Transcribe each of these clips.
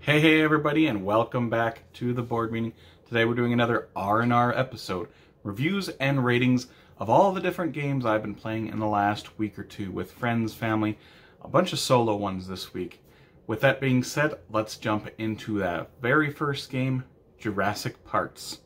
Hey everybody, and welcome back to the board meeting. Today we're doing another R&R episode, reviews and ratings of all the different games I've been playing in the last week or two with friends, family, a bunch of solo ones this week. With that being said, let's jump into that very first game, Jurassic Parts.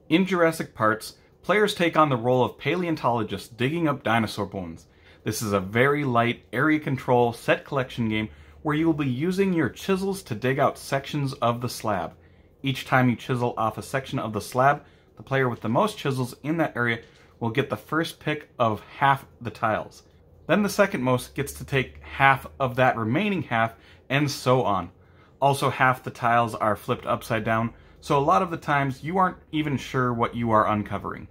In Jurassic Parts, players take on the role of paleontologists digging up dinosaur bones. This is a very light area control set collection game where you will be using your chisels to dig out sections of the slab. Each time you chisel off a section of the slab, the player with the most chisels in that area will get the first pick of half the tiles. Then the second most gets to take half of that remaining half, and so on. Also, half the tiles are flipped upside down, so a lot of the times you aren't even sure what you are uncovering.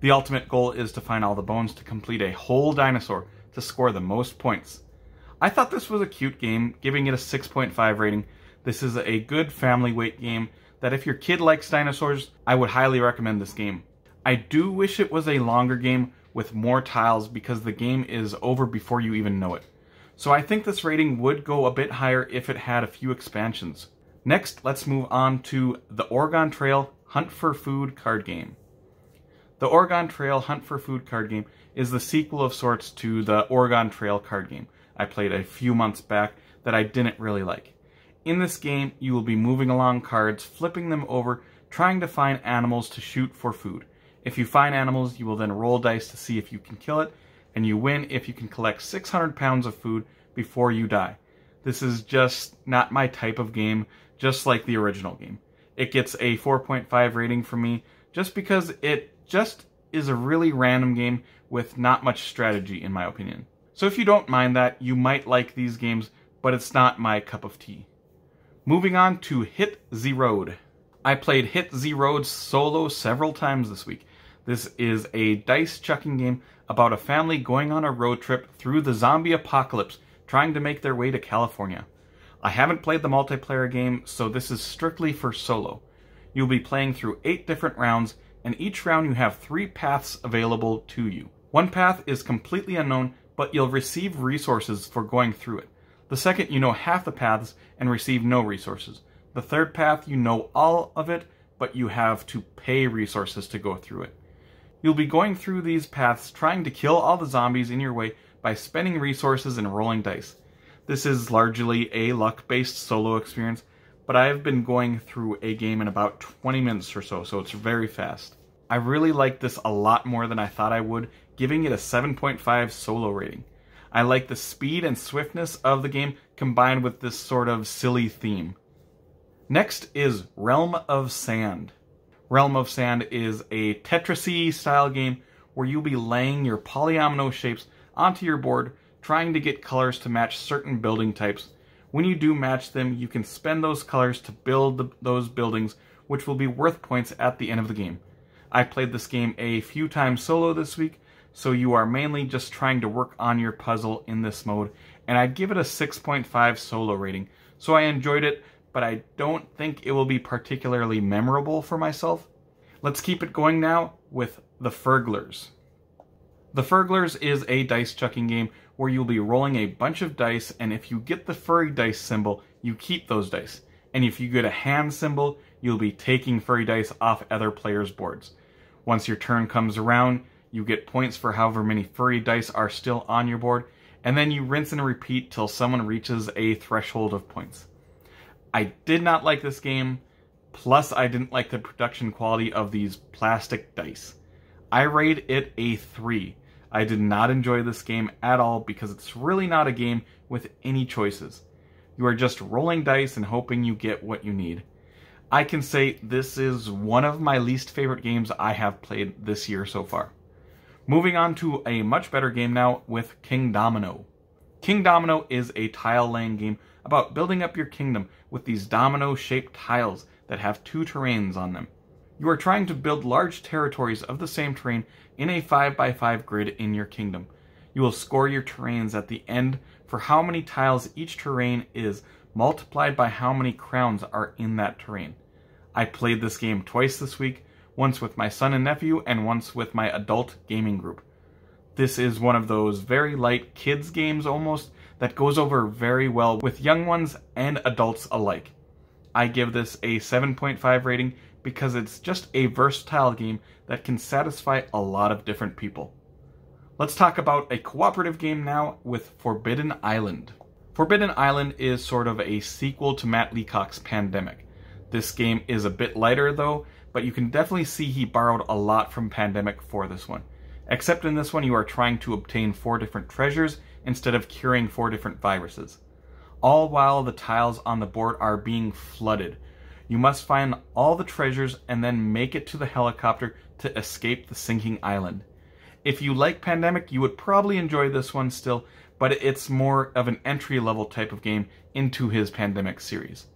The ultimate goal is to find all the bones to complete a whole dinosaur to score the most points. I thought this was a cute game, giving it a 6.5 rating. This is a good family weight game that if your kid likes dinosaurs, I would highly recommend this game. I do wish it was a longer game with more tiles because the game is over before you even know it. So I think this rating would go a bit higher if it had a few expansions. Next, let's move on to the Oregon Trail Hunt for Food card game. The Oregon Trail Hunt for Food card game is the sequel of sorts to the Oregon Trail card game I played a few months back that I didn't really like. In this game, you will be moving along cards, flipping them over, trying to find animals to shoot for food. If you find animals, you will then roll dice to see if you can kill it, and you win if you can collect 600 pounds of food before you die. This is just not my type of game, just like the original game. It gets a 4.5 rating from me just because it just is a really random game with not much strategy in my opinion. So if you don't mind that, you might like these games, but it's not my cup of tea. Moving on to Hit the Road. I played Hit the Road solo several times this week. This is a dice chucking game about a family going on a road trip through the zombie apocalypse, trying to make their way to California. I haven't played the multiplayer game, so this is strictly for solo. You'll be playing through 8 different rounds, and each round you have 3 paths available to you. One path is completely unknown, but you'll receive resources for going through it. The second, you know half the paths and receive no resources. The third path, you know all of it, but you have to pay resources to go through it. You'll be going through these paths trying to kill all the zombies in your way by spending resources and rolling dice. This is largely a luck-based solo experience, but I have been going through a game in about 20 minutes or so it's very fast. I really like this a lot more than I thought I would, giving it a 7.5 solo rating. I like the speed and swiftness of the game combined with this sort of silly theme. Next is Realm of Sand. Realm of Sand is a Tetris-y style game where you'll be laying your polyomino shapes onto your board, trying to get colors to match certain building types. When you do match them, you can spend those colors to build those buildings, which will be worth points at the end of the game. I played this game a few times solo this week, so you are mainly just trying to work on your puzzle in this mode, and I'd give it a 6.5 solo rating. So I enjoyed it, but I don't think it will be particularly memorable for myself. Let's keep it going now with the Furglars. The Furglars is a dice chucking game where you'll be rolling a bunch of dice, and if you get the furry dice symbol, you keep those dice. And if you get a hand symbol, you'll be taking furry dice off other players' boards. Once your turn comes around, you get points for however many furry dice are still on your board, and then you rinse and repeat till someone reaches a threshold of points. I did not like this game, plus I didn't like the production quality of these plastic dice. I rate it a 3. I did not enjoy this game at all because it's really not a game with any choices. You are just rolling dice and hoping you get what you need. I can say this is one of my least favorite games I have played this year so far. Moving on to a much better game now with Kingdomino. Kingdomino is a tile-laying game about building up your kingdom with these domino-shaped tiles that have 2 terrains on them. You are trying to build large territories of the same terrain in a 5x5 grid in your kingdom. You will score your terrains at the end for how many tiles each terrain is, multiplied by how many crowns are in that terrain. I played this game twice this week, once with my son and nephew, and once with my adult gaming group. This is one of those very light kids games almost that goes over very well with young ones and adults alike. I give this a 7.5 rating because it's just a versatile game that can satisfy a lot of different people. Let's talk about a cooperative game now with Forbidden Island. Forbidden Island is sort of a sequel to Matt Leacock's Pandemic. This game is a bit lighter though, but you can definitely see he borrowed a lot from Pandemic for this one. Except in this one you are trying to obtain 4 different treasures instead of curing 4 different viruses. All while the tiles on the board are being flooded. You must find all the treasures and then make it to the helicopter to escape the sinking island. If you like Pandemic, you would probably enjoy this one still, but it's more of an entry-level type of game into his Pandemic series.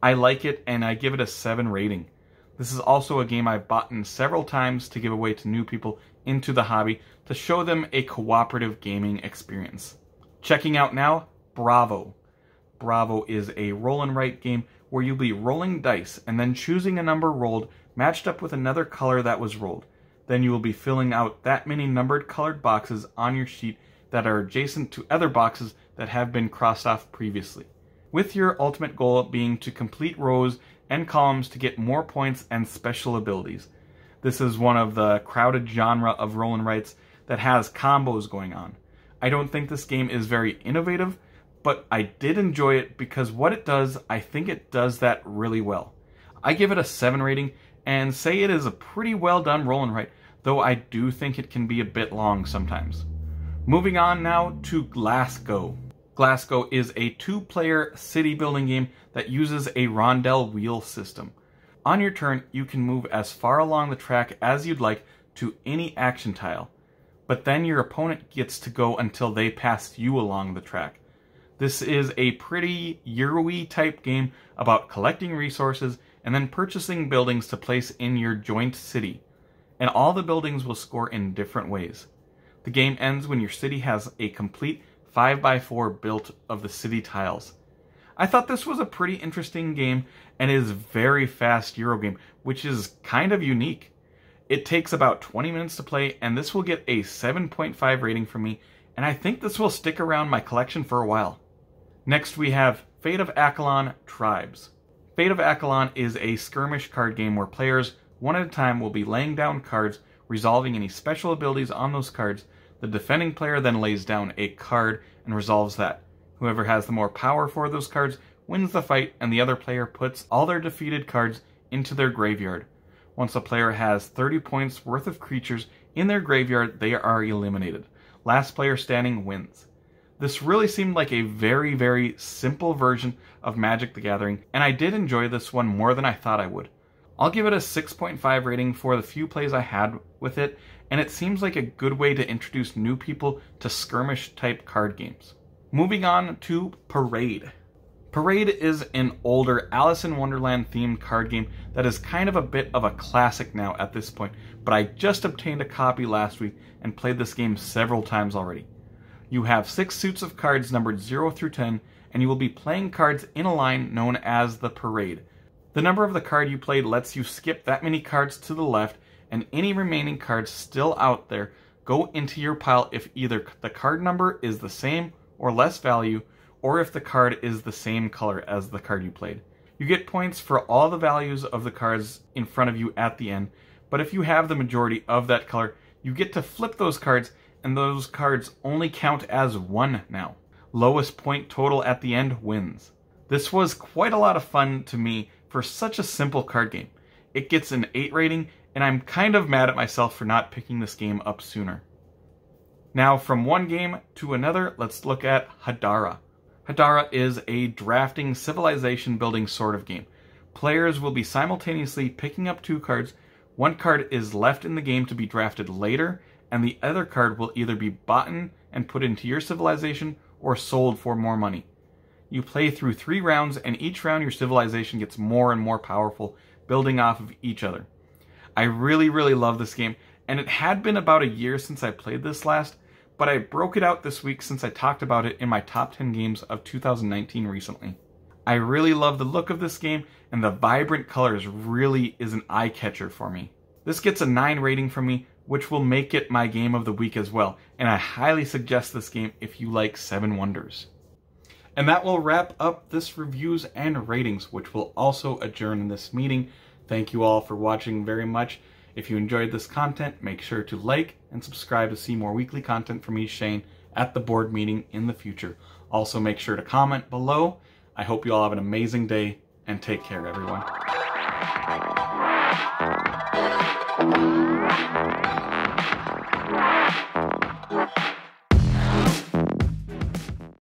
I like it and I give it a 7 rating. This is also a game I've bought in several times to give away to new people into the hobby to show them a cooperative gaming experience. Checking out now, Bravo. Bravo is a roll and write game where you'll be rolling dice and then choosing a number rolled matched up with another color that was rolled. Then you will be filling out that many numbered colored boxes on your sheet that are adjacent to other boxes that have been crossed off previously, with your ultimate goal being to complete rows and columns to get more points and special abilities. This is one of the crowded genre of roll and writes that has combos going on. I don't think this game is very innovative, but I did enjoy it because what it does, I think it does that really well. I give it a 7 rating and say it is a pretty well done roll and write, though I do think it can be a bit long sometimes. Moving on now to Glasgow. Glasgow is a 2-player city building game that uses a rondel wheel system. On your turn, you can move as far along the track as you'd like to any action tile, but then your opponent gets to go until they pass you along the track. This is a pretty Euro-y type game about collecting resources and then purchasing buildings to place in your joint city, and all the buildings will score in different ways. The game ends when your city has a complete 5x4 built of the city tiles. I thought this was a pretty interesting game and is a very fast Euro game, which is kind of unique. It takes about 20 minutes to play, and this will get a 7.5 rating from me, and I think this will stick around my collection for a while. Next we have Fate of Akalon Tribes. Fate of Akalon is a skirmish card game where players, one at a time, will be laying down cards, resolving any special abilities on those cards. The defending player then lays down a card and resolves that. Whoever has the more power for those cards wins the fight, and the other player puts all their defeated cards into their graveyard. Once a player has 30 points worth of creatures in their graveyard, they are eliminated. Last player standing wins. This really seemed like a very, very simple version of Magic the Gathering, and I did enjoy this one more than I thought I would. I'll give it a 6.5 rating for the few plays I had with it, and it seems like a good way to introduce new people to skirmish type card games. Moving on to Parade. Parade is an older Alice in Wonderland themed card game that is kind of a bit of a classic now at this point, but I just obtained a copy last week and played this game several times already. You have 6 suits of cards numbered 0 through 10, and you will be playing cards in a line known as the Parade. The number of the card you played lets you skip that many cards to the left, and any remaining cards still out there go into your pile if either the card number is the same or less value, or if the card is the same color as the card you played. You get points for all the values of the cards in front of you at the end, but if you have the majority of that color, you get to flip those cards, and those cards only count as 1 now. Lowest point total at the end wins. This was quite a lot of fun to me for such a simple card game. It gets an 8 rating, and I'm kind of mad at myself for not picking this game up sooner. Now from one game to another, let's look at Hadara. Hadara is a drafting civilization building sort of game. Players will be simultaneously picking up 2 cards. One card is left in the game to be drafted later, and the other card will either be bought and put into your civilization or sold for more money. You play through 3 rounds, and each round your civilization gets more and more powerful, building off of each other. I really love this game, and it had been about a year since I played this last, but I broke it out this week since I talked about it in my top 10 games of 2019 recently. I really love the look of this game, and the vibrant colors really is an eye-catcher for me. This gets a 9 rating from me, which will make it my game of the week as well, and I highly suggest this game if you like 7 Wonders. And that will wrap up this reviews and ratings, which will also adjourn this meeting. Thank you all for watching very much. If you enjoyed this content, make sure to like and subscribe to see more weekly content from me, Shane, at the board meeting in the future. Also, make sure to comment below. I hope you all have an amazing day, and take care, everyone.